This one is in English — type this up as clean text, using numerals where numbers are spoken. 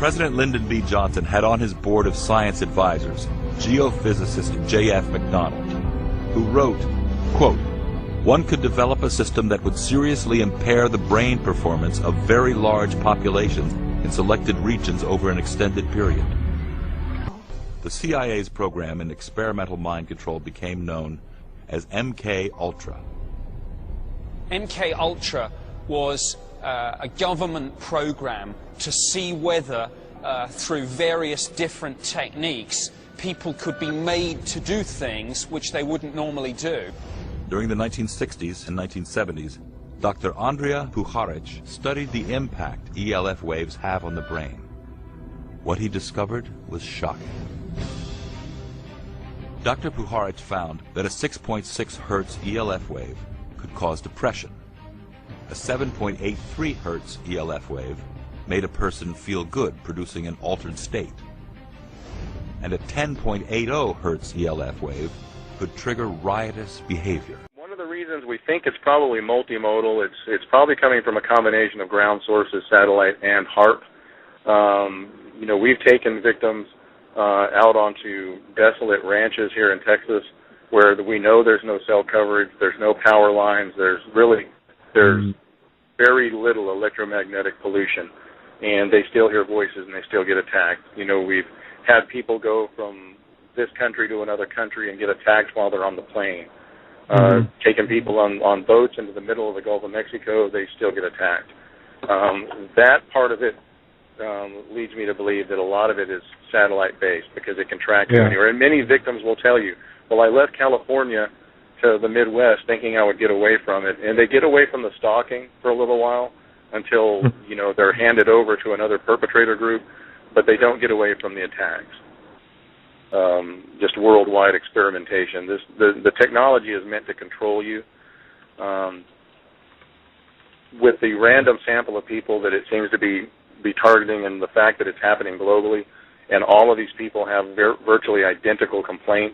President Lyndon B. Johnson had on his board of science advisors geophysicist J.F. McDonald, who wrote, quote, "One could develop a system that would seriously impair the brain performance of very large populations in selected regions over an extended period." The CIA's program in experimental mind control became known as MK Ultra. MK Ultra was a government program to see whether, through various different techniques, people could be made to do things which they wouldn't normally do. During the 1960s and 1970s, Dr. Andrija Puharich studied the impact ELF waves have on the brain. What he discovered was shocking. Dr. Puharich found that a 6.6 hertz ELF wave could cause depression. A 7.83 hertz ELF wave made a person feel good, producing an altered state. And a 10.80 hertz ELF wave could trigger riotous behavior. One of the reasons we think it's probably multimodal, it's probably coming from a combination of ground sources, satellite, and HARP. We've taken victims out onto desolate ranches here in Texas where we know there's no cell coverage, there's no power lines, there's very little electromagnetic pollution, and they still hear voices and they still get attacked. We've had people go from this country to another country and get attacked while they're on the plane. Taking people on boats into the middle of the Gulf of Mexico, they still get attacked. That part of it leads me to believe that a lot of it is satellite-based because it can track you anywhere. And many victims will tell you, well, I left California to the Midwest thinking I would get away from it. And they get away from the stalking for a little while until, they're handed over to another perpetrator group, but they don't get away from the attacks. Just worldwide experimentation. The technology is meant to control you. With the random sample of people that it seems to be targeting and the fact that it's happening globally, and all of these people have virtually identical complaints,